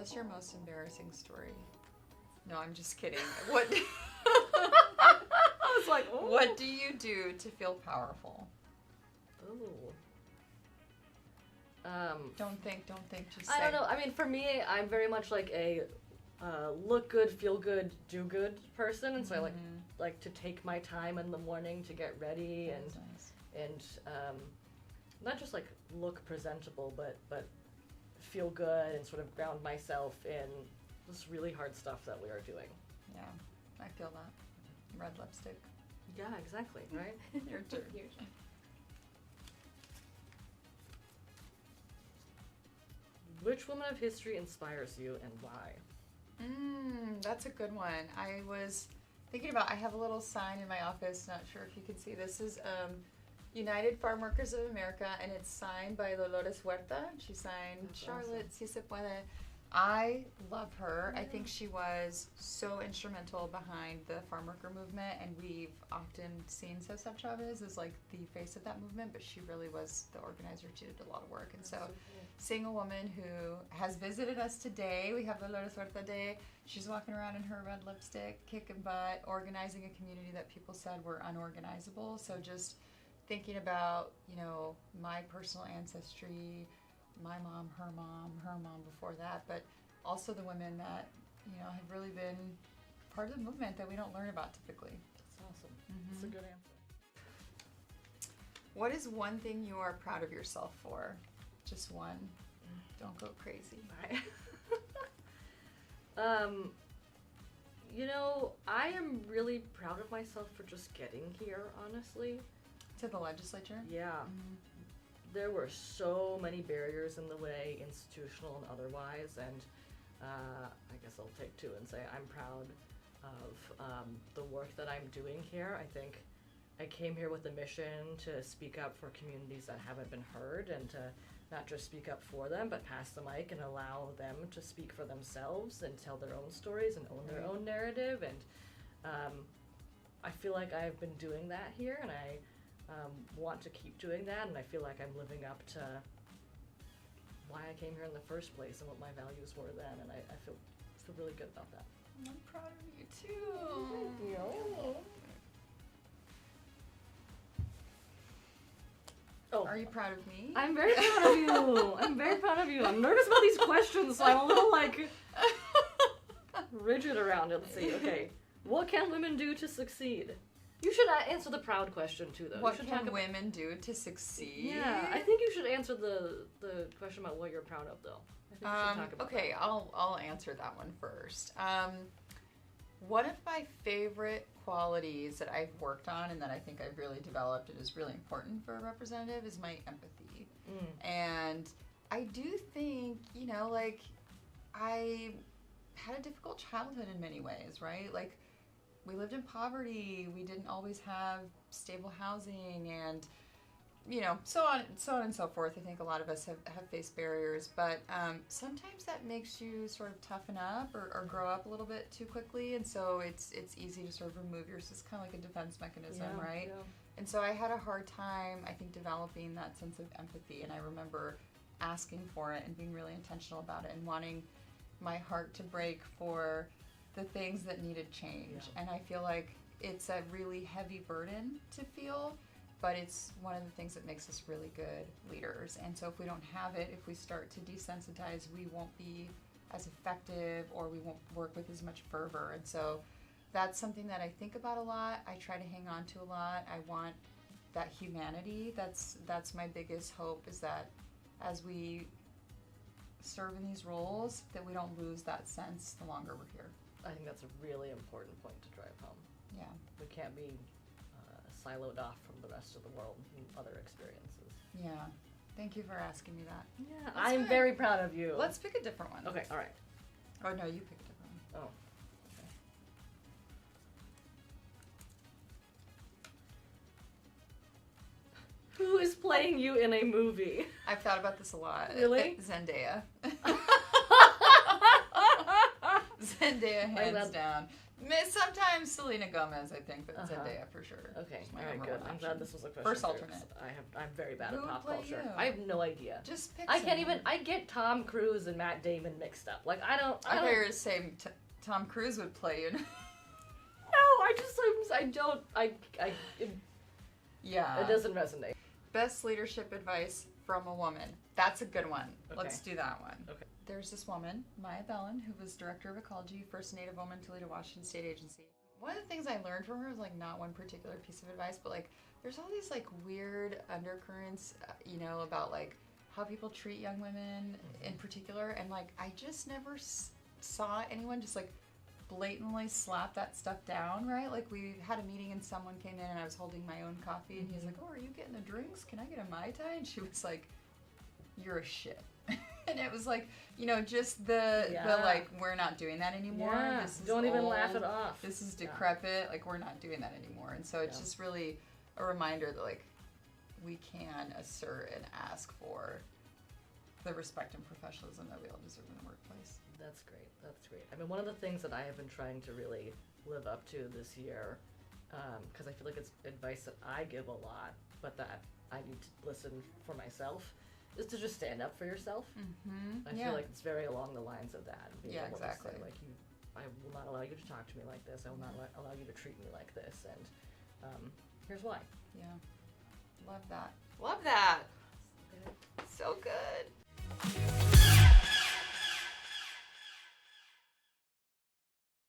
What's your most embarrassing story? No, I'm just kidding. What? I was like, ooh. What do you do to feel powerful? Ooh. Don't think, just I say. don't know. I mean, for me, I'm very much like a look good, feel good, do good person, and so I like to take my time in the morning to get ready and not just like look presentable, but feel good and sort of ground myself in this really hard stuff that we are doing. Yeah, I feel that. Red lipstick. Yeah, exactly. Right. Your turn. Which woman of history inspires you and why? That's a good one. I was thinking about, I have a little sign in my office, not sure if you can see. This is United Farm Workers of America, and it's signed by Dolores Huerta. She signed Sharlett, Si Se Puede. I love her. I think she was so instrumental behind the farm worker movement, and we've often seen Cesar Chavez as like the face of that movement, but she really was the organizer. She did a lot of work. And so seeing a woman who has visited us today, we have Dolores Huerta Day, she's walking around in her red lipstick, kicking butt, organizing a community that people said were unorganizable. So just thinking about, you know, my personal ancestry, my mom, her mom before that, but also the women that, you know, have really been part of the movement that we don't learn about typically. That's awesome. That's a good answer. What is one thing you are proud of yourself for? Just one. Don't go crazy. You know, I am really proud of myself for just getting here, honestly. To the legislature? Yeah. There were so many barriers in the way, institutional and otherwise, and I guess I'll take two and say I'm proud of the work that I'm doing here. I think I came here with a mission to speak up for communities that haven't been heard, and to not just speak up for them, but pass the mic and allow them to speak for themselves and tell their own stories and own their own narrative. And I feel like I've been doing that here, and I want to keep doing that, and I feel like I'm living up to why I came here in the first place and what my values were then, and I feel really good about that. I'm proud of you too. Thank you. Oh. Are you proud of me? I'm very proud of you. I'm very proud of you. I'm nervous about these questions, so I'm a little like rigid around it. Let's see. Okay. What can women do to succeed? You should answer the proud question too, though. What can women do to succeed? Yeah, I think you should answer the question about what you're proud of, though. I think you should talk about okay, that. I'll answer that one first. One of my favorite qualities that I've worked on and that I think I've really developed and is really important for a representative is my empathy. And I do think, you know, like, I had a difficult childhood in many ways, right? Like, we lived in poverty, we didn't always have stable housing, and, you know, so on and so forth. I think a lot of us have faced barriers, but sometimes that makes you sort of toughen up or grow up a little bit too quickly, and so it's easy to sort of remove yourself. It's kind of like a defense mechanism, right? Yeah. And so I had a hard time, I think, developing that sense of empathy, and I remember asking for it and being really intentional about it and wanting my heart to break for the things that needed change. And I feel like it's a really heavy burden to feel, but it's one of the things that makes us really good leaders. And so if we don't have it, if we start to desensitize, we won't be as effective, or we won't work with as much fervor. And so that's something that I think about a lot. I try to hang on to a lot. I want that humanity. That's my biggest hope, is that as we serve in these roles, that we don't lose that sense the longer we're here. I think that's a really important point to drive home. Yeah. We can't be siloed off from the rest of the world and other experiences. Yeah. Thank you for asking me that. Yeah, I'm very proud of you. Let's pick a different one. Okay, all right. Oh, no, you pick a different one. Oh. Okay. Who is playing you in a movie? I've thought about this a lot. Really? Zendaya. Zendaya, hands that- down. Sometimes Selena Gomez, I think, but Zendaya for sure. Okay, She's my all right, number good. one I'm option. glad this was a question. First for you, alternate. 'cause I'm very bad Who at would pop play culture. you? I have no idea. Just pick I can't someone. even. I get Tom Cruise and Matt Damon mixed up. Like I I don't. thought you were saying Tom Cruise would play you. No, I don't. Yeah. It doesn't resonate. Best leadership advice from a woman. That's a good one. Okay. Let's do that one. Okay. There's this woman, Maya Bellin, who was director of ecology, first Native woman to lead a Washington State agency. One of the things I learned from her was like not one particular piece of advice, but like there's all these like weird undercurrents, about like how people treat young women in particular, and like I just never saw anyone just like blatantly slap that stuff down, right? Like we had a meeting and someone came in and I was holding my own coffee and he's like, "Oh, are you getting the drinks? Can I get a Mai Tai?" And she was like, "You're a shit." And it was like, just the like, we're not doing that anymore. Yeah. This is Don't even old. laugh it off. This is decrepit. Like we're not doing that anymore. And so it's just really a reminder that like we can assert and ask for the respect and professionalism that we all deserve in the workplace. That's great. That's great. I mean, one of the things that I have been trying to really live up to this year, because I feel like it's advice that I give a lot, but that I need to listen for myself, is to just stand up for yourself. Mm-hmm. I feel like it's very along the lines of that. Being able exactly. To say, like, I will not allow you to talk to me like this. I will not allow you to treat me like this. And here's why. Yeah. Love that. Love that. So good.